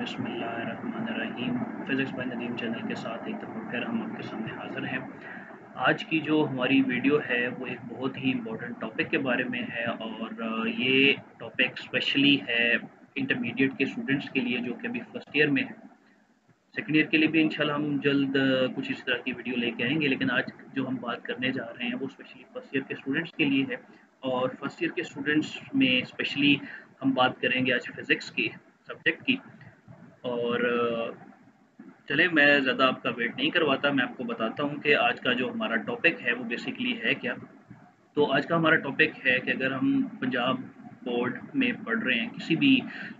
बिस्मिल्लाहिर्रहमानिर्रहीम। Physics bye Nadeem channel के साथ एक दफ़ा फिर हम आपके सामने हाज़िर हैं। आज की जो हमारी वीडियो है वो एक बहुत ही इम्पोर्टेंट टॉपिक के बारे में है और ये टॉपिक स्पेशली है इंटरमीडिएट के स्टूडेंट्स के लिए जो कि अभी फर्स्ट ईयर में है। सेकेंड ईयर के लिए भी इंशाल्लाह हम जल्द कुछ इस तरह की वीडियो लेके आएंगे, लेकिन आज जो हम बात करने जा रहे हैं वो स्पेशली फर्स्ट ईयर के स्टूडेंट्स के लिए है। और फर्स्ट ईयर के स्टूडेंट्स में स्पेशली हम बात करेंगे आज फिज़िक्स की सब्जेक्ट की। और चले मैं ज़्यादा आपका वेट नहीं करवाता, मैं आपको बताता हूँ कि आज का जो हमारा टॉपिक है वो बेसिकली है क्या। तो आज का हमारा टॉपिक है कि अगर हम पंजाब बोर्ड में पढ़ रहे हैं किसी भी,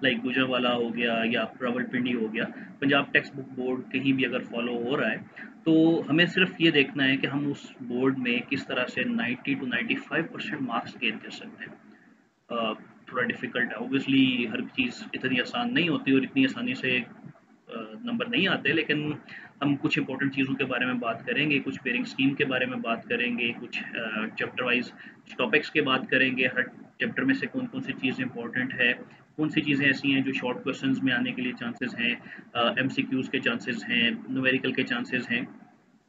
लाइक गुजरांवाला हो गया या रावलपिंडी हो गया, पंजाब टेक्स्ट बुक बोर्ड कहीं भी अगर फॉलो हो रहा है, तो हमें सिर्फ ये देखना है कि हम उस बोर्ड में किस तरह से 90 to 95% मार्क्स गेन कर सकते हैं। थोड़ा डिफ़िकल्ट है ऑब्वियसली, हर चीज़ इतनी आसान नहीं होती और इतनी आसानी से नंबर नहीं आते, लेकिन हम कुछ इंपॉर्टेंट चीज़ों के बारे में बात करेंगे, कुछ पेयरिंग स्कीम के बारे में बात करेंगे, कुछ चैप्टर वाइज टॉपिक्स की बात करेंगे, हर चैप्टर में से कौन कौन सी चीज़ इंपॉर्टेंट है, कौन सी चीज़ें ऐसी हैं जो शॉर्ट क्वेश्चंस में आने के लिए चांसेस हैं, एमसीक्यूज़ के चांसेस हैं, न्यूमेरिकल के चांसेस हैं,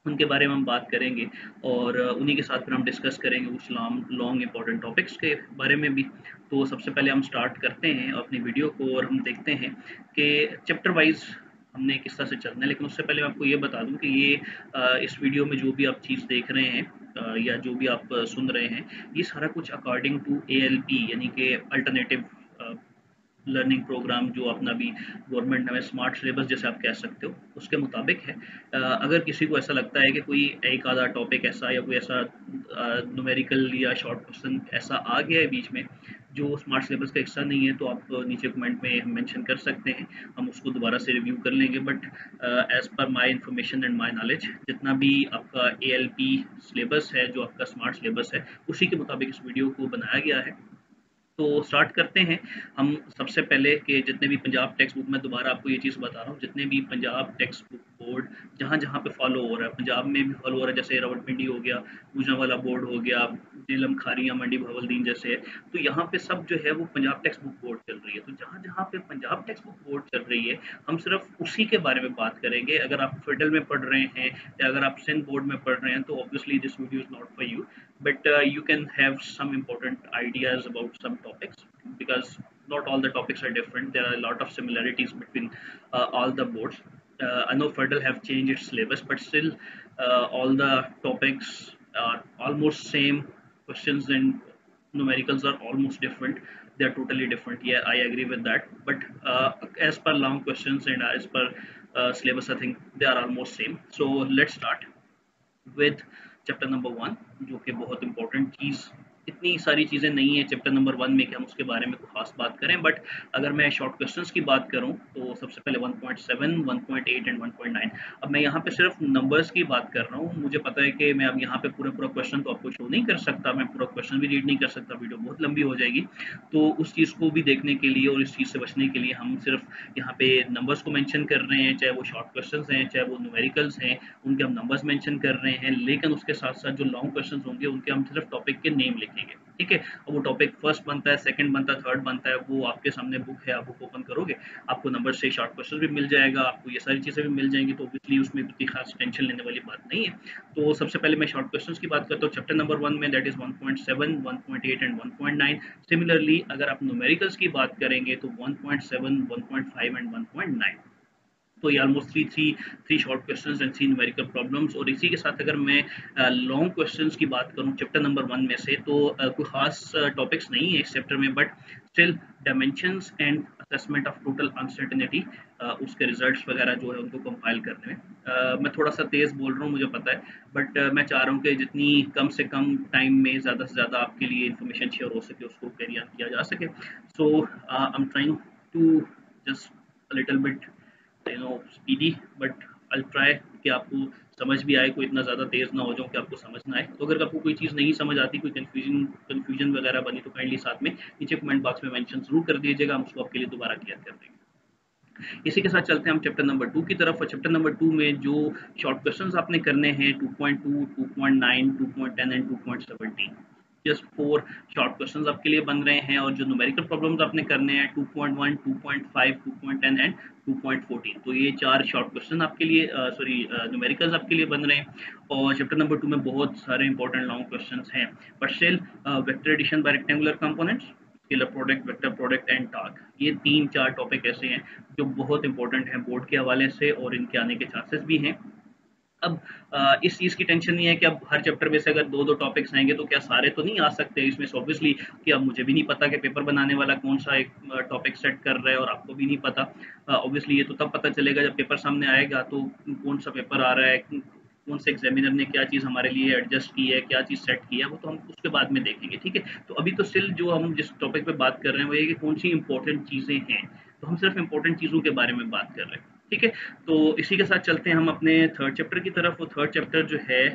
उनके बारे में हम बात करेंगे। और उन्हीं के साथ फिर हम डिस्कस करेंगे कुछ लॉन्ग इंपॉर्टेंट टॉपिक्स के बारे में भी। तो सबसे पहले हम स्टार्ट करते हैं अपनी वीडियो को और हम देखते हैं कि चैप्टर वाइज हमने किस तरह से चलना है। लेकिन उससे पहले मैं आपको ये बता दूं कि ये इस वीडियो में जो भी आप चीज़ देख रहे हैं या जो भी आप सुन रहे हैं, ये सारा कुछ अकॉर्डिंग टू ALP यानी कि अल्टरनेटिव लर्निंग प्रोग्राम, जो अपना भी गवर्नमेंट ने स्मार्ट सिलेबस जैसे आप कह सकते हो उसके मुताबिक है। अगर किसी को ऐसा लगता है कि कोई एक आधा टॉपिक ऐसा या कोई ऐसा न्यूमेरिकल या शॉर्ट क्वेश्चन ऐसा आ गया है बीच में जो स्मार्ट सिलेबस का हिस्सा नहीं है, तो आप नीचे कमेंट में मेंशन कर सकते हैं, हम उसको दोबारा से रिव्यू कर लेंगे। But as per my information and my knowledge, जितना भी आपका ALP सिलेबस है, जो आपका स्मार्ट सिलेबस है, उसी के मुताबिक इस वीडियो को बनाया गया है। तो स्टार्ट करते हैं हम। सबसे पहले कि जितने भी पंजाब टेक्स्ट बुक, मैं दोबारा आपको ये चीज़ बता रहा हूँ, जितने भी पंजाब टेक्स्ट बुक बोर्ड जहाँ जहाँ पे फॉलो हो रहा है, पंजाब में भी फॉलो हो रहा है, जैसे रावलपिंडी हो गया, गुजरांवाला बोर्ड हो गया, नीलम खारियाँ मंडी भवलदीन जैसे है, तो यहाँ पे सब जो है वो पंजाब टेक्स्ट बुक बोर्ड चल रही है। तो जहाँ जहाँ पे पंजाब टेक्स्ट बुक बोर्ड चल रही है, हम सिर्फ उसी के बारे में बात करेंगे। अगर आप फेडरल में पढ़ रहे हैं या अगर आप सिंध बोर्ड में पढ़ रहे हैं, तो obviously this video is not for you, but you can have some important ideas about some topics, because not all the topics are different. There are a lot of similarities between all the boards. I know Federal have changed its syllabus, but still all the topics are almost same. Questions and numericals are almost different. They are totally different. Yeah, I agree with that. But as per long questions and as per syllabus, I think they are almost same. So let's start with chapter number 1, जो कि बहुत important चीज़। इतनी सारी चीज़ें नहीं है chapter number 1 में कि हम उसके बारे में कुछ खास बात करें, बट अगर मैं शॉर्ट क्वेश्चंस की बात करूं तो सबसे पहले 1.7, 1.8 एंड 1.9। अब मैं यहाँ पे सिर्फ नंबर्स की बात कर रहा हूँ। मुझे पता है कि मैं अब यहाँ पे पूरा क्वेश्चन तो आपको शो नहीं कर सकता, मैं पूरा क्वेश्चन भी रीड नहीं कर सकता, वीडियो बहुत लंबी हो जाएगी। तो उस चीज़ को भी देखने के लिए और इस चीज़ से बचने के लिए हम सिर्फ यहाँ पे नंबर्स को मेंशन कर रहे हैं, चाहे वो शॉर्ट क्वेश्चंस हैं चाहे वो न्यूमेरिकल्स हैं, उनके हम नंबर्स मेंशन कर रहे हैं। लेकिन उसके साथ साथ जो लॉन्ग क्वेश्चन होंगे उनके हम सिर्फ टॉपिक के नेम लिखेंगे, ठीक है। और वो टॉपिक फर्स्ट बनता है, सेकंड बनता है, थर्ड बनता है, वो आपके सामने बुक है, आप बुक ओपन करोगे, आपको नंबर से शॉर्ट क्वेश्चन भी मिल जाएगा, आपको ये सारी चीज़ें भी मिल जाएंगी। तो ऑब्वियसली उसमें इतनी खास टेंशन लेने वाली बात नहीं है। तो सबसे पहले मैं शॉर्ट क्वेश्चंस की बात करता हूँ चैप्टर नंबर 1 में, दैट इज 1.7, 1.8 एंड 1.9। सिमिलरली अगर आप न्यूमेरिकल्स की बात करेंगे तो 1.7, 1.5 एंड 1.9। तो ये almost three short questions and 3 numerical problems. और इसी के साथ अगर मैं लॉन्ग क्वेश्चंस की बात करूं चैप्टर नंबर 1 में से, तो कोई खास टॉपिक्स नहीं है इस चैप्टर में, but still dimensions and assessment of total uncertainty, उसके रिजल्ट्स वगैरह जो है उनको कंपाइल करने में मैं थोड़ा सा तेज़ बोल रहा हूँ, मुझे पता है, बट मैं चाह रहा हूँ कि जितनी कम से कम टाइम में ज़्यादा से ज़्यादा आपके लिए इन्फॉर्मेशन शेयर हो सके, उसको कैरी ऑन किया जा सके। So I am trying to just little bit speedy, but I try कि आपको समझ भी आए, कोई इतना ज़्यादा तेज़ ना हो जाऊँ कि आपको समझ ना आए। तो अगर आपको कोई चीज़ नहीं समझ आती, कोई कन्फ्यूजन वगैरह बनी, तो काइंडली साथ में नीचे कमेंट बॉक्स में मेंशन जरूर कर दीजिएगा, हम उसको आपके लिए दोबारा क्लियर कर देंगे। इसी के साथ चलते हैं हम चैप्टर नंबर 2 की तरफ। और चैप्टर नंबर 2 में जो शॉर्ट क्वेश्चंस आपने करने हैं 2.2, 2.9, 2.10 एंड 2.17, जस्ट 4 शॉर्ट क्वेश्चंस आपके लिए बन रहे हैं, और जो न्यूमेरिकल प्रॉब्लम्स आपने करने हैं 2.1, 2.5, 2.10 एंड 2.14, तो ये 4 शॉर्ट क्वेश्चन आपके लिए सॉरी न्यूमेरिकल्स आपके लिए बन रहे हैं। और चैप्टर नंबर 2 में बहुत सारे इंपॉर्टेंट लॉन्ग क्वेश्चंस हैं, but still vector addition by rectangular components, scalar product, vector product and task, ये 3-4 टॉपिक ऐसे हैं जो बहुत इंपॉर्टेंट हैं बोर्ड के हवाले से, और इनके आने के चांसेस भी हैं। अब इस चीज़ की टेंशन नहीं है कि अब हर चैप्टर में से अगर 2-2 टॉपिक्स आएँगे तो क्या सारे तो नहीं आ सकते इसमें से ऑब्वियसली, कि अब मुझे भी नहीं पता कि पेपर बनाने वाला कौन-सा एक टॉपिक सेट कर रहा है, और आपको भी नहीं पता। ऑब्वियसली ये तो तब पता चलेगा जब पेपर सामने आएगा, तो कौन-सा पेपर आ रहा है, कौन से एग्ज़ामिनर ने क्या चीज़ हमारे लिए एडजस्ट की है, क्या चीज़ सेट की है, वो तो हम उसके बाद में देखेंगे, ठीक है? तो अभी तो स्टिल जो हम जिस टॉपिक पे बात कर रहे हैं वो ये है कि कौन-सी इम्पोर्टेंट चीज़ें हैं, तो हम सिर्फ इम्पोर्टेंट चीज़ों के बारे में बात कर रहे हैं, ठीक है? तो इसी के साथ चलते हैं हम अपने थर्ड चैप्टर की तरफ। वो थर्ड चैप्टर जो है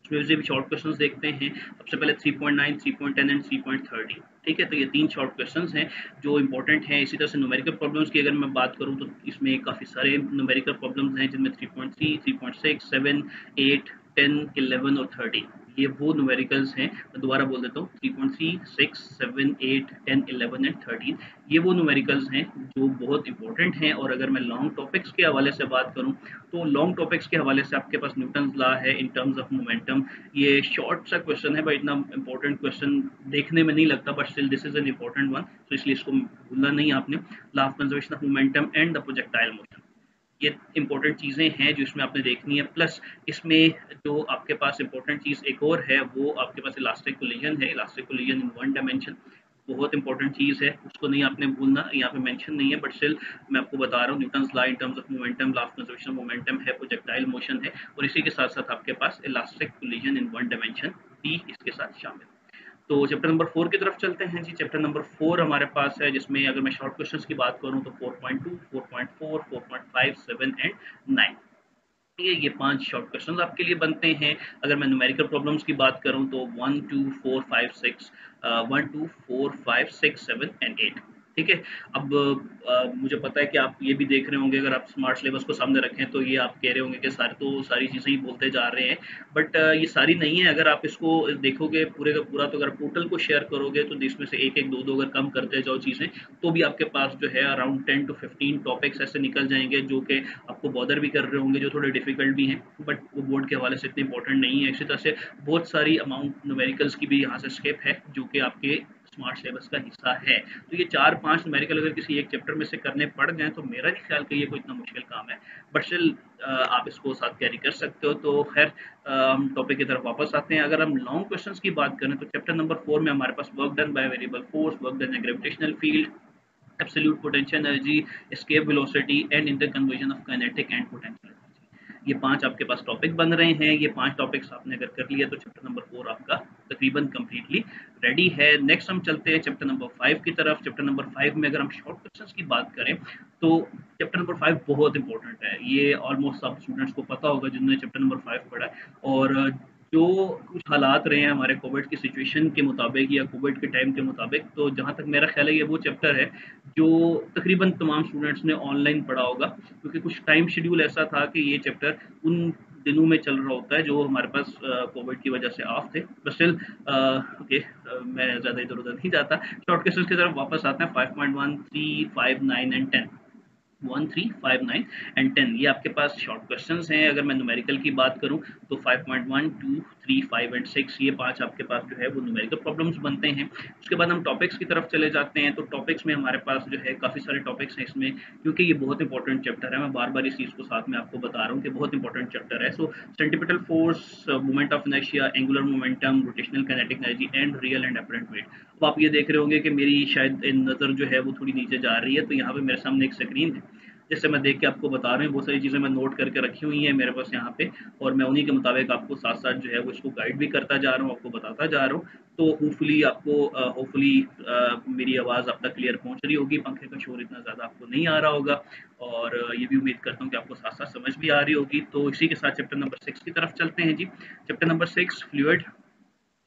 उसमें से भी शॉर्ट क्वेश्चंस देखते हैं। सबसे पहले 3.9, 3.10 एंड 3.30, ठीक है? तो ये 3 शॉर्ट क्वेश्चंस हैं जो इम्पोर्टेंट हैं। इसी तरह से न्यूमेरिकल प्रॉब्लम्स की अगर मैं बात करूँ तो इसमें काफ़ी सारे न्यूमेरिकल प्रॉब्लम्स हैं, जिनमें 3.3, 3.6, 7, 8, 10, 11 और 30, ये वो न्यूमेरिकल्स हैं। मैं दोबारा बोल देता हूँ, 3.3, 6, 7, 8, 10, 11 एंड 13, ये वो न्यूमेरिकल्स हैं जो बहुत इंपॉर्टेंट हैं। और अगर मैं लॉन्ग टॉपिक्स के हवाले से बात करूँ, तो लॉन्ग टॉपिक्स के हवाले से आपके पास न्यूटन्स लॉ है इन टर्म्स ऑफ मोमेंटम। ये शॉर्ट सा क्वेश्चन है, बट इतना इंपॉर्टेंट क्वेश्चन देखने में नहीं लगता, but still this is an important one, तो इसलिए इसको भूलना नहीं आपने। Law of conservation of momentum and the projectile motion, ये इंपॉर्टेंट चीज़ें हैं जो इसमें आपने देखनी है। प्लस इसमें जो आपके पास इंपॉर्टेंट चीज़ एक और है, वो आपके पास इलास्टिक कोलिजन है, elastic collision in one dimension, बहुत इंपॉर्टेंट चीज़ है, उसको नहीं आपने भूलना। यहाँ पे मेंशन नहीं है, बट स्टिल मैं आपको बता रहा हूँ, Newton's law in terms of momentum, law of conservation of momentum है, प्रोजेक्टाइल मोशन है, और इसी के साथ साथ आपके पास elastic collision in one dimension भी इसके साथ शामिल। तो चैप्टर नंबर 4 की तरफ चलते हैं जी। चैप्टर नंबर 4 हमारे पास है, जिसमें अगर मैं शॉर्ट क्वेश्चंस की बात करूं तो 4.2, 4.4, 4.5, 7 एंड 9, ये 5 शॉर्ट क्वेश्चंस आपके लिए बनते हैं। अगर मैं न्यूमेरिकल प्रॉब्लम्स की बात करूं तो 1, 2, 4, 5, 6, 1, 2, 4, 5, 6, 7 एंड 8, ठीक है? अब मुझे पता है कि आप ये भी देख रहे होंगे, अगर आप स्मार्ट सिलेबस को सामने रखें तो ये आप कह रहे होंगे कि सारे तो सारी चीज़ें ही बोलते जा रहे हैं, बट ये सारी नहीं है। अगर आप इसको देखोगे पूरे का पूरा, तो अगर टोटल को शेयर करोगे तो इसमें से एक एक दो दो अगर कम करते जाओ चीज़ें, तो भी आपके पास जो है अराउंड 10 टू 15 टॉपिक्स ऐसे निकल जाएंगे जो कि आपको बॉदर भी कर रहे होंगे, जो थोड़े डिफिकल्ट भी हैं, बट वो बोर्ड के हवाले से इतने इंपॉर्टेंट नहीं है। इसी तरह से बहुत सारी अमाउंट न्यूमेरिकल्स की भी यहाँ से स्किप है, जो कि आपके स्मार्ट सिलेबस का हिस्सा है। तो ये 4-5 न्यूमेरिकल अगर किसी एक चैप्टर में से करने पड़ जाएँ तो मेरा नहीं ख्याल कि ये कोई इतना मुश्किल काम है, बट स्टिल आप इसको साथ कैरी कर सकते हो। तो खैर हम टॉपिक की तरफ वापस आते हैं। अगर हम लॉन्ग क्वेश्चंस की बात करें तो चैप्टर नंबर 4 में हमारे पास work done by variable force, work done in gravitational field, absolute potential energy, escape velocity and interconversion of kinetic and potential energy, ये 5 आपके पास टॉपिक बन रहे हैं। ये 5 टॉपिक्स आपने अगर कर लिया तो चैप्टर नंबर 4 आपका तकरीबन कंप्लीटली रेडी है। नेक्स्ट हम चलते हैं चैप्टर नंबर 5 की तरफ। चैप्टर नंबर 5 में अगर हम शॉर्ट क्वेश्चंस की बात करें तो चैप्टर नंबर 5 बहुत इंपॉर्टेंट है। ये ऑलमोस्ट सब स्टूडेंट्स को पता होगा जिन्होंने चैप्टर नंबर 5 पढ़ा है। और जो कुछ हालात रहे हैं हमारे कोविड की सिचुएशन के मुताबिक या कोविड के टाइम के मुताबिक, तो जहाँ तक मेरा ख्याल है ये वो चैप्टर है जो तकरीबन तमाम स्टूडेंट्स ने ऑनलाइन पढ़ा होगा, क्योंकि कुछ टाइम शेड्यूल ऐसा था कि ये चैप्टर उन दिनों में चल रहा होता है जो हमारे पास कोविड की वजह से ऑफ थे। बट स्टिल ओके, मैं ज़्यादा इधर उधर नहीं जाता, शॉर्ट क्वेश्चंस की तरफ वापस आते हैं। 5.1, 3, 5, 9 एंड 10, 1, 3, 5, 9 एंड 10, ये आपके पास शॉर्ट क्वेश्चंस हैं। अगर मैं न्यूमेरिकल की बात करूं तो 5.1, 2, 3, 5 एंड 6, ये 5 आपके पास जो है वो न्यूमेरिकल प्रॉब्लम्स बनते हैं। उसके बाद हम टॉपिक्स की तरफ चले जाते हैं। तो टॉपिक्स में हमारे पास जो है काफ़ी सारे टॉपिक्स हैं इसमें, क्योंकि ये बहुत इंपॉर्टेंट चैप्टर है। मैं बार बार इस चीज़ को साथ में आपको बता रहा हूँ कि बहुत इंपॉर्टेंट चैप्टर है। So centripetal force, moment of inertia, angular momentum, rotational kinetic energy and real and apparent weight. अब आप ये देख रहे होंगे कि मेरी शायद नज़र जो है वो थोड़ी नीचे जा रही है, तो यहाँ पे मेरे सामने एक स्क्रीन है जैसे मैं देख के आपको बता रहा हूँ। बहुत सारी चीज़ें मैं नोट करके रखी हुई हैं मेरे पास यहाँ पे, और मैं उन्हीं के मुताबिक आपको साथ साथ जो है वो इसको गाइड भी करता जा रहा हूँ, आपको बताता जा रहा हूँ। तो होपफुली आपको होपफुली मेरी आवाज़ आप तक क्लियर पहुँच रही होगी, पंखे का शोर इतना ज़्यादा आपको नहीं आ रहा होगा, और ये भी उम्मीद करता हूँ कि आपको साथ साथ समझ भी आ रही होगी। तो इसी के साथ चैप्टर नंबर 6 की तरफ चलते हैं जी। चैप्टर नंबर 6 फ्लूइड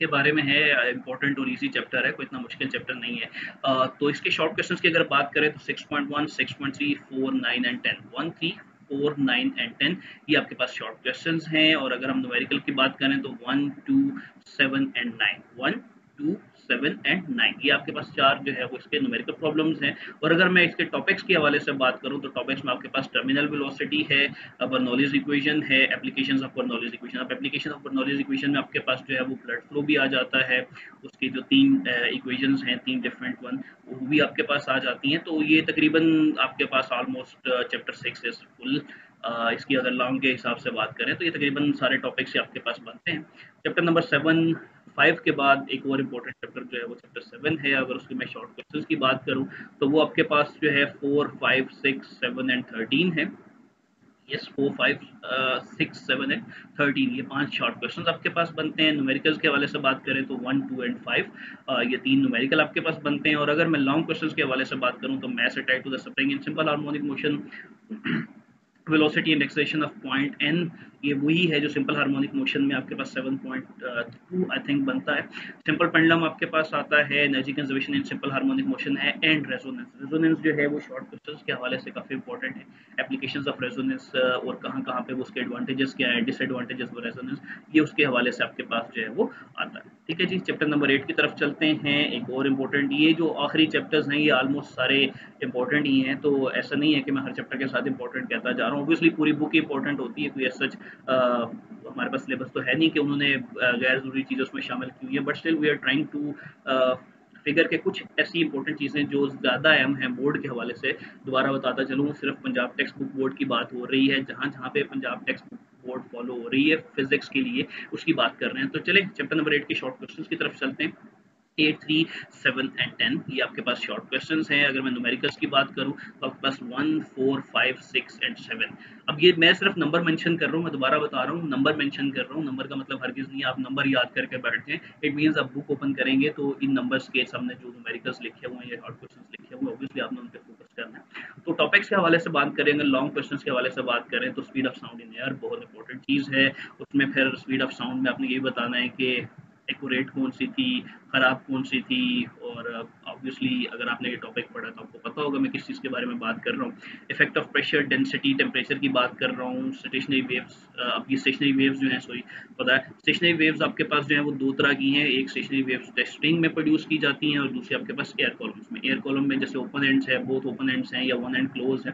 के बारे में है, इंपॉर्टेंट और इजी चैप्टर है, कोई इतना मुश्किल चैप्टर नहीं है। तो इसके शॉर्ट क्वेश्चंस की अगर बात करें तो 6.1, 6.3, 4, 9 एंड 10, 1, 3, 4, 9 एंड 10 ये आपके पास शॉर्ट क्वेश्चंस हैं। और अगर हम न्यूमेरिकल की बात करें तो 1, 2, 7 एंड 9, 1, 2, 7 एंड 9 ये आपके पास चार जो है वो इसके न्यूमेरिकल प्रॉब्लम्स हैं। और अगर मैं इसके टॉपिक्स के हवाले से बात करूं तो टॉपिक्स में आपके पास टर्मिनल वेलोसिटी है, बर्नौलीज इक्वेशन है, एप्लीकेशंस ऑफ बर्नौलीज इक्वेशन। अब एप्लीकेशन ऑफ बर्नौलीज इक्वेशन में आपके पास जो है वो ब्लड फ्लो भी आ जाता है, उसकी जो तीन इक्वेशंस हैं, तीन डिफरेंट वन, वो भी आपके पास आ जाती हैं। तो ये तकरीबन आपके पास ऑलमोस्ट चैप्टर 6 इज फुल। इसकी अगर लॉन्ग के हिसाब से बात करें तो ये तकरीबन सारे टॉपिक्स ही आपके पास बनते हैं। चैप्टर नंबर 7 5 के बाद एक और इम्पोर्टेंट चैप्टर जो है वो चैप्टर 7 है। अगर उसकी मैं शॉर्ट क्वेश्चंस की बात करूं तो वो आपके पास जो है 4, 5, 6, 7 एंड 13 है। यस, 4, 5, 6, 7 एंड 13 ये पांच शॉर्ट क्वेश्चंस आपके पास बनते हैं। न्यूमेरिकल्स के हवाले से बात करें तो 1, 2 एंड 5 ये तीन न्यूमेरिकल आपके पास बनते हैं। और अगर मैं लॉन्ग क्वेश्चंस के हवाले से बात करूं तो maths attack to the spring in simple harmonic motion, velocity and acceleration of point n, ये वही है जो सिंपल हार्मोनिक मोशन में आपके पास 7.2 आई थिंक बनता है। सिंपल पेंडुलम आपके पास आता है, energy conservation in simple harmonic motion है, एंड रेजोनेंस। रेजोनेंस जो है वो शॉर्ट क्वेश्चंस के हवाले से काफी इंपॉर्टेंट है, एप्लीकेशंस ऑफ रेजोनेंस और कहाँ कहाँ पे उसके एडवांटेजेस क्या है, डिसएडवांटेजेस ऑफ रेजोनेंस, ये उसके हवाले से आपके पास जो है वो आता है। ठीक है जी, चैप्टर नंबर 8 की तरफ चलते हैं। एक और इम्पोर्टेंट, ये जो आखिरी चैप्टर्स हैं ये ऑलमोस्ट सारे इंपॉर्टेंट ही हैं, तो ऐसा नहीं है कि मैं हर चैप्टर के साथ इंपॉर्टेंट कहता जा रहा हूँ। ऑब्वियसली पूरी बुक इंपॉर्टेंट होती है, कोई सच हमारे पास सिलेबस तो है नहीं कि उन्होंने गैर जरूरी चीज़ें उसमें शामिल की हुई है, but still we are trying to figure के कुछ ऐसी इंपॉर्टेंट चीज़ें जो ज़्यादा अहम हैं बोर्ड के हवाले से। दोबारा बताता चलूँ, सिर्फ पंजाब टेक्स्ट बुक बोर्ड की बात हो रही है, जहाँ जहाँ पे Punjab text book board follow हो रही है फिजिक्स के लिए, उसकी बात कर रहे हैं। तो चले चैप्टर नंबर 8 के शॉर्ट क्वेश्चंस की तरफ चलते हैं। 8, 3, 7 एंड 10 ये आपके पास शॉर्ट क्वेश्चंस हैं। अगर मैं न्यूमेरिकल्स की बात करूं तो आपके पास 1, 4, 5, 6 एंड 7। अब ये मैं सिर्फ नंबर मेंशन कर रहा हूं, मैं दोबारा बता रहा हूं, नंबर मेंशन कर रहा हूं। नंबर का मतलब हरगिज नहीं आप नंबर याद करके बैठ जाएं। इट मींस आप बुक ओपन करेंगे तो इन नंबर्स के सामने जो न्यूमेरिकल्स लिखे हुए हैं या शॉर्ट क्वेश्चंस लिखे हुए हैं, ऑब्वियसली आपने उन पे फोकस करना है। तो टॉपिक्स के हवाले से बात करेंगे, लॉन्ग क्वेश्चंस के हवाले से बात करें तो speed of sound in air बहुत इंपॉर्टेंट चीज़ है। उसमें फिर स्पीड ऑफ साउंड में आपने ये बताना है कि एक्यूरेट कौन सी थी, ख़राब कौन सी थी। और ऑब्वियसली अगर आपने ये टॉपिक पढ़ा तो आपको पता होगा मैं किस चीज़ के बारे में बात कर रहा हूँ। Effect of pressure, density, temperature की बात कर रहा हूँ। स्टेशनरी वेव्स, अब ये स्टेशनरी वेव्स जो हैं, सॉरी पता है, स्टेशनरी वेव्स आपके पास जो है वो दो तरह की हैं। एक स्टेशनरी वेव्स टेस्टिंग में प्रोड्यूस की जाती हैं और दूसरी आपके पास एयर कॉलम्स में। एयर कॉलम में जैसे ओपन एंड्स है, बोथ ओपन एंड्स हैं या वन एंड क्लोज है,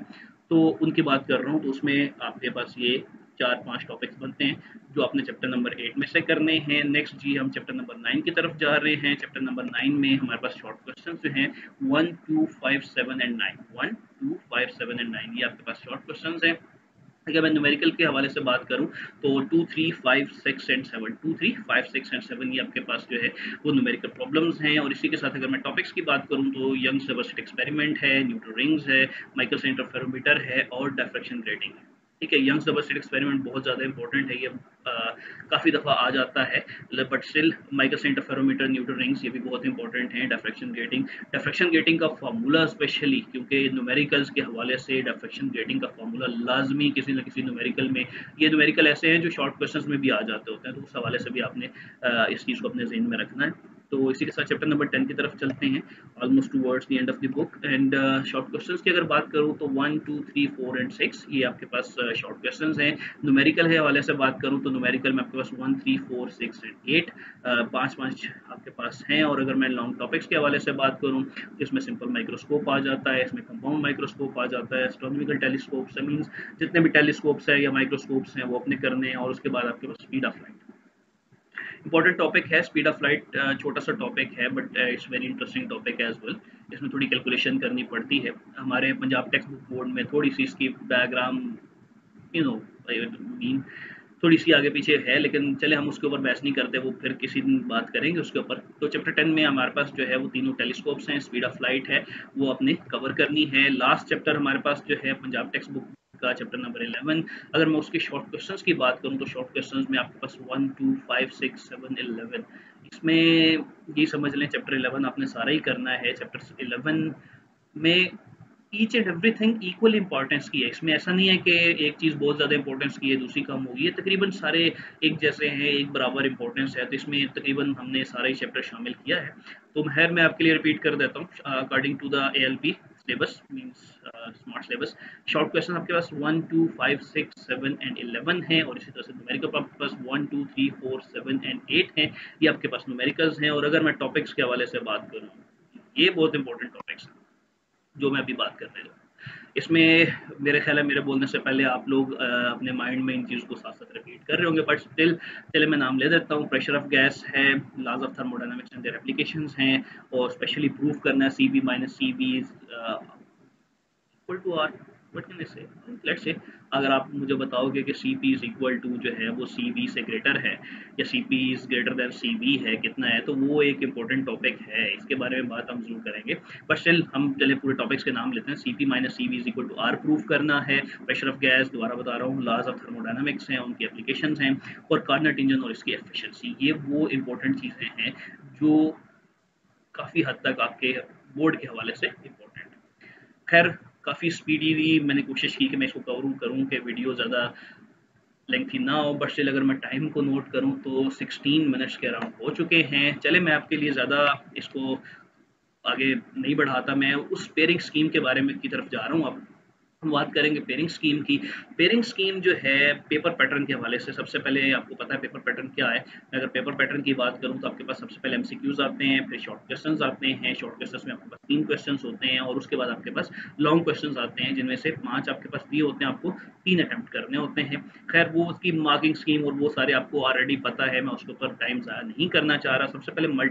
तो उनकी बात कर रहा हूँ। तो उसमें आपके पास ये 4-5 टॉपिक्स बनते हैं जो आपने चैप्टर नंबर 8 में से करने हैं। नेक्स्ट जी हम चैप्टर नंबर 9 की तरफ जा रहे हैं। चैप्टर नंबर 9 में हमारे पास शॉर्ट क्वेश्चन जो हैं 1, 2, 5, 7 एंड 9, 1, 2, 5, 7 एंड 9 ये आपके पास शॉर्ट क्वेश्चन हैं। अगर मैं न्यूमेरिकल के हवाले से बात करूं तो 2, 3, 5, 6 एंड 7, 2, 3, 5, 6 एंड 7 ये आपके पास जो है वो न्यूमेरिकल प्रॉब्लम्स हैं। और इसी के साथ अगर मैं टॉपिक्स की बात करूं तो यंग्स डाइवर्सिटी एक्सपेरिमेंट है, न्यूटन रिंग्स है, माइकल्स इंटरफेरोमीटर है और डिफ्रैक्शन ग्रेटिंग है। ठीक है, यंग्स डाइवर्सिटी एक्सपेरिमेंट बहुत ज़्यादा इंपॉर्टेंट है, ये काफ़ी दफ़ा आ जाता है, but still Michael's interferometer, Newton rings ये भी बहुत इंपॉर्टेंट हैं। डिफ्रैक्शन ग्रेटिंग का फार्मूला स्पेशली, क्योंकि न्यूमेरिकल्स के हवाले से डिफ्रैक्शन ग्रेटिंग का फार्मूला लाजमी किसी न किसी न्यूमेरिकल में, ये न्यूमेरिकल ऐसे हैं जो शॉर्ट क्वेश्चंस में भी आ जाते होते हैं, तो उस हवाले से भी आपने इस चीज़ को अपने जहन में रखना है। तो इसी के साथ चैप्टर नंबर 10 की तरफ चलते हैं, almost towards the end of the book. And short questions की अगर बात करूं तो 1, 2, 3, 4 एंड 6 ये आपके पास शॉर्ट क्वेश्चंस हैं। न्यूमेरिकल के हवाले से बात करूं तो न्यूमेरिकल में आपके पास 1, 3, 4, 6 एंड 8 पाँच पाँच आपके पास हैं। और अगर मैं लॉन्ग टॉपिक्स के हवाले से बात करूं तो इसमें सिंपल माइक्रोस्कोप आ जाता है, इसमें कंपाउंड माइक्रोस्कोप आ जाता है, एस्ट्रोनॉमिकल टेलीस्कोप्स, मींस जितने भी टेलीस्कोप्स हैं या माइक्रोस्कोप्स हैं वो अपने करने हैं। और उसके बाद आपके पास speed of light, important topic है स्पीड ऑफ लाइट। छोटा सा टॉपिक है but it's very interesting topic as well. इसमें थोड़ी कैलकुलेशन करनी पड़ती है। हमारे पंजाब टेक्स्ट बुक बोर्ड में थोड़ी सी इसकी डायग्राम यू नो मीन थोड़ी सी आगे पीछे है, लेकिन चले हम उसके ऊपर बहस नहीं करते, वो फिर किसी दिन बात करेंगे उसके ऊपर। तो चैप्टर 10 में हमारे पास जो है वो तीनों टेलीस्कोप्स हैं, स्पीड ऑफ लाइट है वो अपने कवर करनी है। लास्ट चैप्टर हमारे पास जो है पंजाब टेक्स्ट बुक का चैप्टर नंबर 11। अगर मैं उसके शॉर्ट क्वेश्चंस की बात करूं तो शॉर्ट क्वेश्चंस में आपके पास 1, 2, 5, 6, 7, 11, इसमें ये समझ लें चैप्टर 11 आपने सारा ही करना है। चैप्टर 11 में each and everything equal importance की है। इसमें ऐसा नहीं है कि एक चीज़ बहुत ज़्यादा इंपॉर्टेंस की है दूसरी कम होगी, ये तकरीबन सारे एक जैसे हैं, एक बराबर इंपॉर्टेंस है। तो इसमें तकरीबन हमने सारा ही चैप्टर शामिल किया है। तो खैर मैं आपके लिए रिपीट कर देता हूँ, according to the ALP syllabus means smart syllabus. Short question आपके पास 1, 2, 5, 6, 7 एंड 11 है, और इसी तरह से न्यूमेरिकल आपके पास 1, 2, 3, 4, 7 एंड 8 है। ये आपके पास न्यूमेरिकल्स हैं। और अगर मैं टॉपिक्स के हवाले से बात करूँ, ये बहुत इंपॉर्टेंट टॉपिक्स हैं जो मैं अभी बात करने लगा। इसमें मेरे ख्याल है मेरे बोलने से पहले आप लोग अपने माइंड में इन चीज़ों को साथ साथ रिपीट कर रहे होंगे, बट स्टिल चले मैं नाम ले देता हूँ। प्रेशर ऑफ गैस है, laws of thermodynamics and their applications हैं, और स्पेशली प्रूव करना है c b minus c b equal to r. What can I say, let's say अगर आप मुझे बताओगे कि c p is equal to जो है वो सी बी से ग्रेटर है, या c p is greater than c b है, कितना है, तो वो एक इंपॉर्टेंट टॉपिक है, इसके बारे में बात हम जरूर करेंगे। बट स्टिल हम चले पूरे टॉपिक्स के नाम लेते हैं। C p minus c b is equal to r prove करना है, प्रेशर ऑफ गैस दोबारा बता रहा हूँ, लॉज ऑफ थर्मोडायनामिक्स हैं, उनकी एप्लीकेशंस हैं, और कार्नट इंजन और इसकी एफिशिएंसी। ये वो इंपॉर्टेंट चीज़ें हैं जो काफ़ी हद तक आपके बोर्ड के हवाले से इंपॉर्टेंट है। खैर, काफ़ी स्पीडीली मैंने कोशिश की कि मैं इसको कवर करूँ कि वीडियो ज़्यादा लेंथी ना हो, बट स्टिल अगर मैं टाइम को नोट करूँ तो 16 मिनट्स के अराउंड हो चुके हैं। चले मैं आपके लिए ज़्यादा इसको आगे नहीं बढ़ाता, मैं उस पेयरिंग स्कीम के बारे में की तरफ जा रहा हूँ अब। हम बात करेंगे पेयरिंग स्कीम की। पेयरिंग स्कीम जो है पेपर पैटर्न के हवाले से, सबसे पहले आपको पता है पेपर पैटर्न क्या है। मैं अगर पेपर पैटर्न की बात करूं तो आपके पास सबसे पहले एमसीक्यूज आते हैं, फिर शॉर्ट क्वेश्चंस आते हैं। शॉर्ट क्वेश्चंस में आपके पास 3 क्वेश्चंस होते हैं, और उसके बाद आपके पास लॉन्ग क्वेश्चंस आते हैं, जिनमें से 5 आपके पास दिए होते हैं, आपको 3 अटेम्प्ट करने होते हैं। खैर, वो उसकी मार्किंग स्कीम और वो सारे आपको ऑलरेडी पता है, मैं उसके ऊपर टाइम ज़ाया नहीं करना चाह रहा। सबसे पहले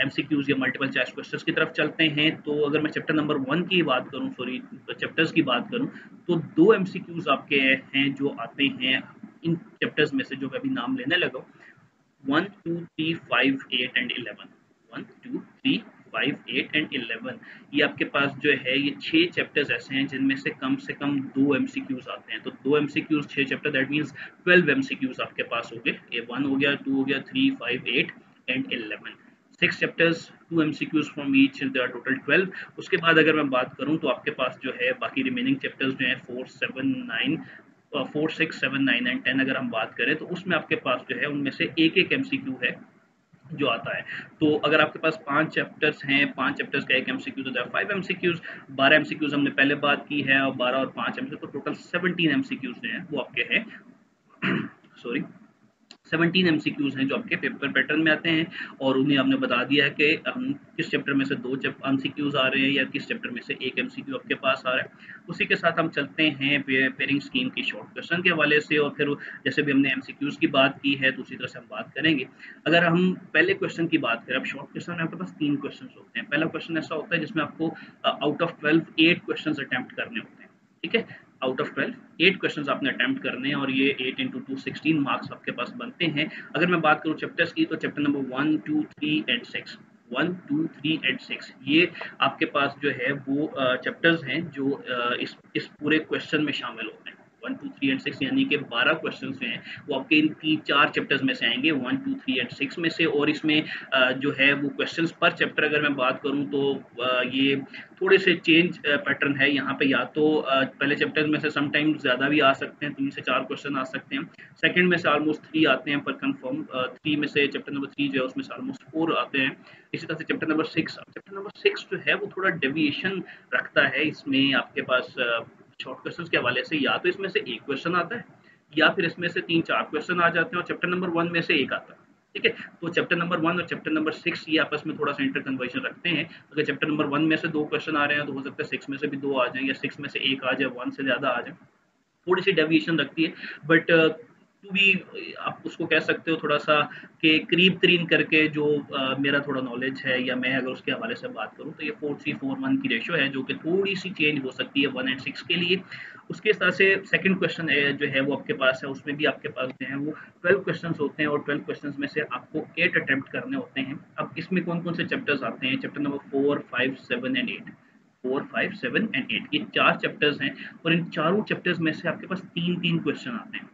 एमसीक्यूज या मल्टीपल चॉइस क्वेश्चंस की तरफ चलते हैं। तो अगर मैं चैप्टर नंबर 1 की बात करूं, सॉरी चैप्टर्स की बात करूं, तो 2 एमसीक्यूज आपके हैं जो आते हैं इन चैप्टर्स में से, जो मैं अभी नाम लेने लगा। 1, 2, 3, 5, 8 एंड 11। 1, 2, 3, 5, 8 एंड 11। ये आपके पास जो है ये 6 चैप्टर्स ऐसे हैं जिनमें से कम 2 एमसीक्यूज आते हैं। तो 2 MCQs 6 chapter, that means 12 MCQs आपके पास हो गए। ये 1 हो गया, 2 हो गया, 3, 5, 8 and 11। 6 chapters, 2 MCQs from each, there are total 12। उसके बाद अगर मैं बात करूं तो आपके पास जो है बाकी रिमेनिंग चैप्टर्स जो हैं 4, 7, 9, 4, 6, 7, 9 एंड 10 अगर हम बात करें, तो उसमें आपके पास जो है उनमें से एक एक एमसीक्यू है जो आता है। तो अगर आपके पास 5 चैप्टर्स हैं, 5 चैप्टर्स का एक एमसीक्यू, तो 5 एमसीक्यूज। 12 एमसीक्यूज हमने पहले बात की है, और 12 और 5 एमसीक्यू, तो टोटल 17 एमसीक्यूज जो हैं वो आपके हैं। सॉरी, 17 एमसीक्यूज हैं जो आपके पेपर पैटर्न में आते हैं, और उन्हें हमने बता दिया है कि हम किस चैप्टर में से 2 एमसीक्यूज आ रहे हैं, या किस चैप्टर में से एक एमसीक्यू आपके पास आ रहा है। उसी के साथ हम चलते हैं पेयरिंग स्कीम की शॉर्ट क्वेश्चन के हवाले से, और फिर जैसे भी हमने एमसीक्यूज की बात की है, तो उसी तरह से हम बात करेंगे। अगर हम पहले क्वेश्चन की बात करें, अब शॉर्ट क्वेश्चन में आपके पास 3 क्वेश्चन होते हैं। पहला क्वेश्चन ऐसा होता है जिसमें आपको आउट ऑफ 12 8 क्वेश्चन अटेम्प्ट करने होते हैं। ठीक है, आउट ऑफ 12 8 क्वेश्चंस आपने अटेम्प्ट करने हैं, और ये 8 इंटू 2 16 मार्क्स आपके पास बनते हैं। अगर मैं बात करूं चैप्टर्स की, तो चैप्टर नंबर 1, 2, 3 एंड 6, 1, 2, 3 एंड 6, ये आपके पास जो है वो चैप्टर्स हैं जो इस पूरे क्वेश्चन में शामिल होते हैं। 1, 2, 3 एंड 6 यानी कि 12 क्वेश्चन जो हैं वो आपके इन 4 चैप्टर्स में से आएंगे, 1, 2, 3 एंड 6 में से। और इसमें जो है वो क्वेश्चंस पर चैप्टर अगर मैं बात करूं तो ये थोड़े से चेंज पैटर्न है यहाँ पे। या तो पहले चैप्टर में से समटाइम्स ज़्यादा भी आ सकते हैं, 3 से 4 क्वेश्चन आ सकते हैं। सेकंड में से ऑलमोस्ट 3 आते हैं, पर कंफर्म 3 में से चैप्टर नंबर 3 जो है उसमें से ऑलमोस्ट 4 आते हैं। इसी तरह से चैप्टर नंबर 6, चैप्टर नंबर 6 जो है वो थोड़ा डेविएशन रखता है। इसमें आपके पास शॉर्ट क्वेश्चन के हवाले से या तो इसमें से एक क्वेश्चन आता है, या फिर इसमें से 3-4 क्वेश्चन आ जाते हैं, और चैप्टर नंबर 1 में से एक आता है। ठीक है, तो चैप्टर नंबर 1 और चैप्टर नंबर 6 ये आपस में थोड़ा सा इंटर कन्वर्जन रखते हैं। अगर चैप्टर नंबर 1 में से 2 क्वेश्चन आ रहे हैं, तो हो सकता है 6 में से भी 2 आ जाएं, या 6 में से एक आ जाए, 1 से ज़्यादा आ जाए। थोड़ी सी डेविएशन रखती है, बट टू बी आप उसको कह सकते हो थोड़ा सा कि करीब तरीन करके जो मेरा थोड़ा नॉलेज है, या मैं अगर उसके हवाले से बात करूँ, तो ये 4:3:4:1 की रेशो है, जो कि थोड़ी सी चेंज हो सकती है 1 एंड 6 के लिए। उसके साथ से सेकंड क्वेश्चन जो है वो आपके पास है, उसमें भी आपके पास जो है वो 12 क्वेश्चन होते हैं, और 12 क्वेश्चन में से आपको 8 अटेम्प्ट करने होते हैं। अब इसमें कौन कौन से चैप्टर्स आते हैं, चैप्टर नंबर 4, 5, 7 एंड 8। 4, 5, 7 एंड 8, ये 4 चैप्टर्स हैं, और इन चारों चैप्टर्स में से आपके पास 3-3 क्वेश्चन आते हैं।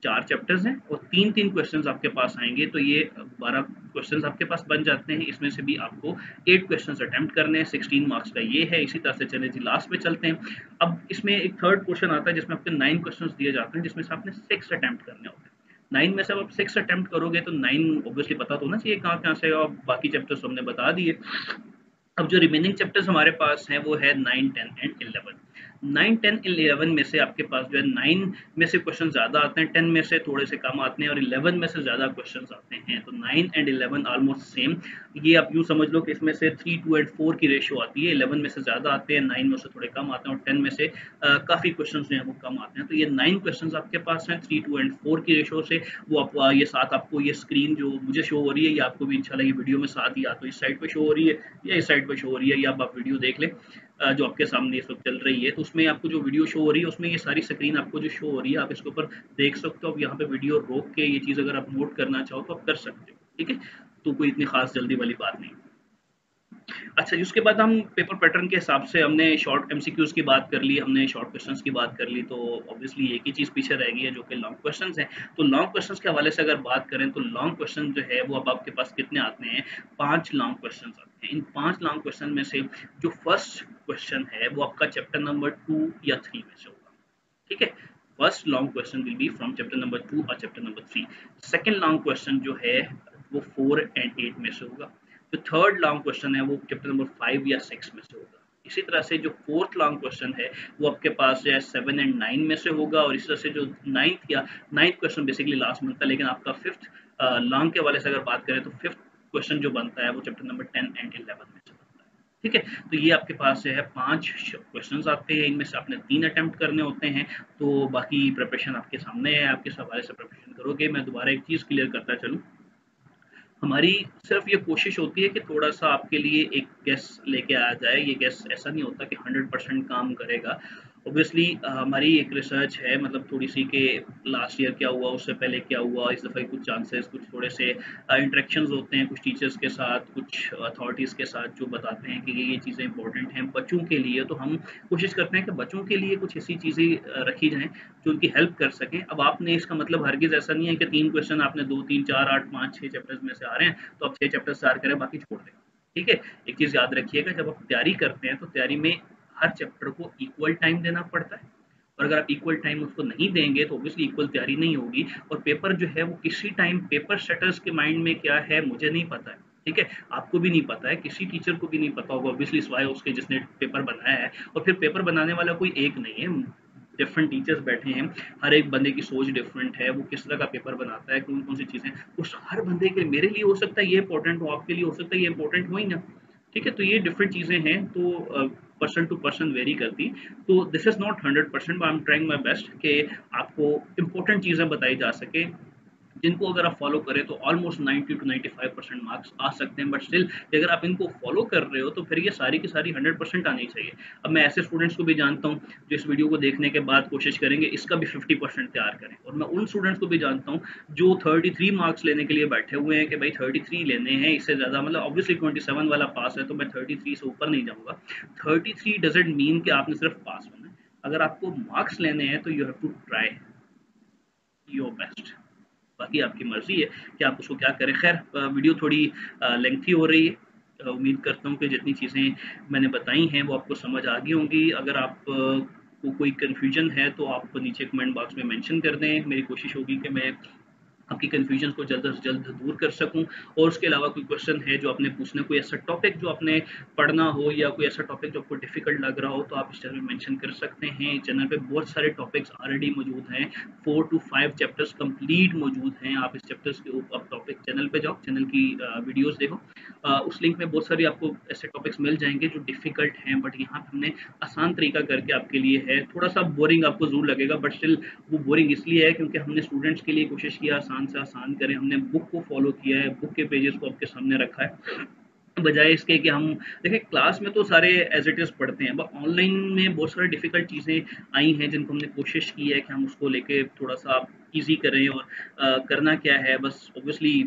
4 चैप्टर्स हैं और 3-3 क्वेश्चंस आपके पास आएंगे, तो ये 12 क्वेश्चंस आपके पास बन जाते हैं। इसमें से भी आपको 8 क्वेश्चंस अटेम्प्ट करने हैं, 16 मार्क्स का ये है। इसी तरह से चले जी लास्ट में चलते हैं। अब इसमें एक थर्ड क्वेश्चन आता है जिसमें आपके 9 क्वेश्चंस दिए जाते हैं, जिसमें से आपने 6 अटेम्प्ट करने होते हैं। 9 में से अब आप 6 अटेम्प्ट करोगे, तो 9 ऑब्वियसली पता तो होना चाहिए कहाँ कहाँ से, और बाकी चैप्टर्स हमने बता दिए। अब जो रिमेनिंग चैप्टर्स हमारे पास हैं वो है 9, 10 एंड 11। 9, 10, 11 में से आपके पास जो है 9 में से क्वेश्चन ज़्यादा आते हैं, 10 में से थोड़े से कम आते हैं और 11 में से ज़्यादा क्वेश्चन आते हैं। तो 9 एंड 11 ऑलमोस्ट सेम। ये आप यूँ समझ लो कि इसमें से 3, 2 एंड 4 की रेशियो आती है। 11 में से ज़्यादा आते हैं, 9 में से थोड़े कम आते हैं और 10 में से काफ़ी क्वेश्चन जो हैं वो कम आते हैं। तो ये 9 क्वेश्चन आपके पास हैं 3, 2 एंड 4 की रेशियो से। वो आप ये साथ आपको ये स्क्रीन जो मुझे शो हो रही है, ये आपको भी इंशाल्लाह ये वीडियो में साथ ही या तो इस साइड पे शो हो रही है या इस साइड पे शो हो रही है, या आप वीडियो देख लें जो आपके सामने इस वक्त चल रही है। तो उसमें आपको जो वीडियो शो हो रही है उसमें ये सारी स्क्रीन आपको जो शो हो रही है, आप इसके ऊपर देख सकते हो। अब यहाँ पे वीडियो रोक के ये चीज़ अगर आप नोट करना चाहो तो आप कर सकते हो, ठीक है। तो कोई इतनी खास जल्दी वाली बात नहीं। अच्छा जी, उसके बाद हम पेपर पैटर्न के हिसाब से हमने शॉर्ट एमसीक्यूज की बात कर ली, हमने शॉर्ट क्वेश्चंस की बात कर ली। तो ऑब्वियसली एक ही चीज़ पीछे रह गई है जो कि लॉन्ग क्वेश्चंस हैं। तो लॉन्ग क्वेश्चंस के हवाले से अगर बात करें तो लॉन्ग क्वेश्चन जो है वो अब आपके पास कितने आते हैं, 5 लॉन्ग क्वेश्चंस आते हैं। इन 5 लॉन्ग क्वेश्चन में से जो फर्स्ट क्वेश्चन है वो आपका चैप्टर नंबर 2 या 3 में से होगा, ठीक है। First long question will be from chapter number 2 और chapter number 3। Second long question जो है वो 4 एंड 8 में से होगा। जो थर्ड लॉन्ग क्वेश्चन है वो चैप्टर नंबर 5 या 6 में से होगा। इसी तरह से जो फोर्थ लॉन्ग क्वेश्चन है वो आपके पास जो है 7 एंड 9 में से होगा। और इसी तरह से जो नाइन्थ क्वेश्चन बेसिकली लास्ट बनता है, लेकिन आपका फिफ्थ लॉन्ग के वाले से अगर बात करें तो फिफ्थ क्वेश्चन जो बनता है वो चैप्टर नंबर 10 एंड 11 में से बनता है, ठीक है। तो ये आपके पास जो है 5 क्वेश्चंस आते हैं, इनमें से आपने 3 अटेम्प्ट करने होते हैं। तो बाकी प्रिपरेशन आपके सामने है, आप किस हवाले से प्रिपरेशन करोगे। मैं दोबारा एक चीज़ क्लियर करता चलूँ, हमारी सिर्फ ये कोशिश होती है कि थोड़ा-सा आपके लिए एक गेस लेके आया जाए। ये गेस ऐसा नहीं होता कि 100% काम करेगा। ऑब्वियसली हमारी एक रिसर्च है, मतलब थोड़ी-सी कि लास्ट ईयर क्या हुआ, उससे पहले क्या हुआ, इस दफ़ा कुछ चांसेस, कुछ थोड़े से इंटरेक्शंस होते हैं कुछ टीचर्स के साथ, कुछ अथॉरिटीज़ के साथ, जो बताते हैं कि ये चीज़ें इंपॉर्टेंट हैं बच्चों के लिए। तो हम कोशिश करते हैं कि बच्चों के लिए कुछ ऐसी चीज़ें रखी जाएँ जो उनकी हेल्प कर सकें। अब आपने इसका मतलब हरगिज़ ऐसा नहीं है कि 3 क्वेश्चन आपने 2, 3, 4, 8, 5, 6 चैप्टर्स में से आ रहे हैं, तो आप 6 चैप्टर्स तैयार करें, बाकी छोड़ दें। ठीक है? एक चीज़ याद रखिएगा, जब आप तैयारी करते हैं, तो तैयारी में हर चैप्टर को इक्वल टाइम देना पड़ता है। और अगर आप इक्वल टाइम उसको नहीं देंगे, तो ऑब्वियसली इक्वल तैयारी नहीं होगी। और पेपर जो है वो किसी टाइम पेपर सेटर्स के माइंड में क्या है मुझे नहीं पता है, ठीक है? आपको भी नहीं पता है, किसी टीचर को भी नहीं पता होगा ऑब्वियसली, सिवाय उसके जिसने पेपर बनाया है। और फिर पेपर बनाने वाला कोई एक नहीं है, डिफरेंट टीचर्स बैठे हैं, हर एक बंदे की सोच डिफरेंट है, वो किस तरह का पेपर बनाता है, कौन-कौन सी चीज़ें उस हर बंदे के, मेरे लिए हो सकता है ये इंपॉर्टेंट हो, आपके लिए हो सकता है ये इंपॉर्टेंट हो ही ना, ठीक है? तो ये डिफरेंट चीज़ें हैं, तो पर्सन टू पर्सन वेरी करती। तो this is not 100%, but I am trying my best कि आपको इंपॉर्टेंट चीज़ें बताई जा सके, जिनको अगर आप फॉलो करें तो ऑलमोस्ट 90 टू 95% मार्क्स आ सकते हैं। बट स्टिल अगर आप इनको फॉलो कर रहे हो तो फिर ये सारी की सारी 100% आनी चाहिए। अब मैं ऐसे स्टूडेंट्स को भी जानता हूँ जो इस वीडियो को देखने के बाद कोशिश करेंगे इसका भी 50% तैयार करें, और मैं उन स्टूडेंट्स को भी जानता हूँ जो 33 मार्क्स लेने के लिए बैठे हुए हैं कि भाई 33 लेने हैं, इससे ज़्यादा मतलब ऑब्वियसली 27 वाला पास है तो मैं 33 से ऊपर नहीं जाऊँगा। 33 डजेंट मीन कि आपने सिर्फ पास होना है। अगर आपको मार्क्स लेने हैं तो you have to try your best. बाकी आपकी मर्ज़ी है कि आप उसको क्या करें। ख़ैर वीडियो थोड़ी लेंथी हो रही है। उम्मीद करता हूँ कि जितनी चीज़ें मैंने बताई हैं वो आपको समझ आ गई होंगी। अगर आप को कोई कन्फ्यूजन है तो आप नीचे कमेंट बॉक्स में मेंशन कर दें। मेरी कोशिश होगी कि मैं आपकी कन्फ्यूजन को जल्द से जल्द दूर कर सकूं। और उसके अलावा कोई क्वेश्चन है जो आपने पूछना, कोई ऐसा टॉपिक जो आपने पढ़ना हो, या कोई ऐसा टॉपिक जो आपको डिफिकल्ट लग रहा हो, तो आप इस चैनल में मेंशन कर सकते हैं। चैनल पे बहुत सारे टॉपिक्स ऑलरेडी मौजूद हैं, 4 टू 5 चैप्टर्स कंप्लीट मौजूद हैं। आप इस चैप्टर्स के ऊपर टॉपिक चैनल पे जाओ, चैनल की वीडियोस देखो। उस लिंक में बहुत सारी आपको ऐसे टॉपिक्स मिल जाएंगे जो डिफिकल्ट हैं, बट यहाँ पे हमने आसान तरीका करके आपके लिए है। थोड़ा सा बोरिंग आपको जरूर लगेगा, बट स्टिल वो बोरिंग इसलिए है क्योंकि हमने स्टूडेंट्स के लिए कोशिश किया आसान से आसान करें। हमने बुक को फॉलो किया है, बुक के पेजेस को आपके सामने रखा है, बजाय इसके कि हम देखिए क्लास में तो सारे एज इट इज़ पढ़ते हैं, बट ऑनलाइन में बहुत सारी डिफ़िकल्ट चीज़ें आई हैं जिनको हमने कोशिश की है कि हम उसको लेके थोड़ा सा ईज़ी करें। और करना क्या है, बस ऑब्वियसली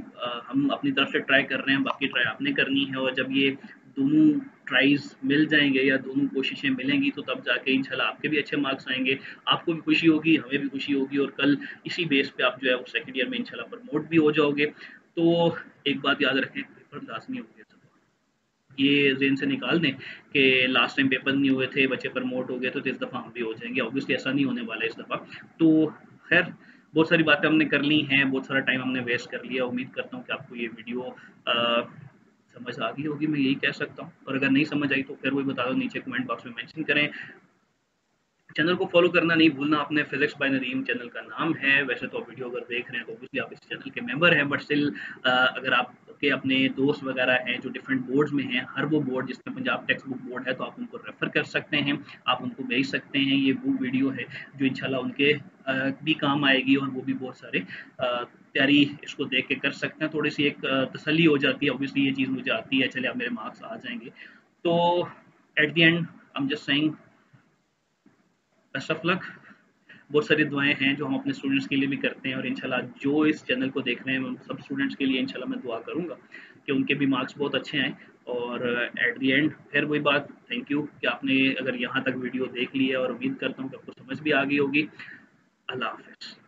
हम अपनी तरफ से ट्राई कर रहे हैं, बाकी ट्राई आपने करनी है। और जब ये दोनों ट्राइज़ मिल जाएँगे या दोनों कोशिशें मिलेंगी तो तब जाके इंशाल्लाह आपके भी अच्छे मार्क्स आएँगे, आपको भी खुशी होगी, हमें भी खुशी होगी, और कल इसी बेस पे आप जो है वो सेकंड ईयर में इंशाल्लाह प्रमोट भी हो जाओगे। तो एक बात याद रखें, पेपर लाज़मी होंगे, ये ज़हन से निकाल दें कि लास्ट टाइम पेपर नहीं हुए थे, बच्चे प्रमोट हो गए, तो इस दफ़ा हम भी हो जाएँगे। ऑब्वियसली ऐसा नहीं होने वाला है इस दफ़ा। तो ख़ैर बहुत सारी बातें हमने कर ली हैं, बहुत सारा टाइम हमने वेस्ट कर लिया। उम्मीद करता हूँ कि आपको ये वीडियो समझ आ गई होगी, मैं यही कह सकता हूँ। और अगर नहीं समझ आई तो फिर वही बता दो, नीचे कमेंट बॉक्स में मेंशन करें। चैनल को फॉलो करना नहीं भूलना आपने, फिजिक्स बाय नदीम चैनल का नाम है। वैसे तो आप वीडियो अगर देख रहे हैं तो ऑब्वियसली आप इस चैनल के मेंबर हैं, बट स्टिल अगर आपके अपने दोस्त वगैरह हैं जो डिफरेंट बोर्ड्स में हैं, हर वो बोर्ड जिसमें पंजाब टेक्स्ट बुक बोर्ड है, तो आप उनको रेफर कर सकते हैं, आप उनको भेज सकते हैं। ये वो वीडियो है जो इंशाल्लाह उनके भी काम आएगी, और वो भी बहुत सारे तैयारी इसको देख के कर सकते हैं। थोड़ी सी एक तसल्ली हो जाती है, ऑब्वियसली ये चीज़ मुझे आती है, चले अब मेरे मार्क्स आ जाएंगे। तो at the and I am just saying best of luck. बहुत सारी दुआएं हैं जो हम अपने स्टूडेंट्स के लिए भी करते हैं, और इंशाल्लाह जो इस चैनल को देख रहे हैं उन सब स्टूडेंट्स के लिए इंशाल्लाह मैं दुआ करूंगा कि उनके भी मार्क्स बहुत अच्छे आएँ। और एट द एंड फिर वही बात, थैंक यू कि आपने अगर यहाँ तक वीडियो देख ली है, और उम्मीद करता हूँ कि आपको समझ भी आ गई होगी। अल्लाह हाफ़िज़।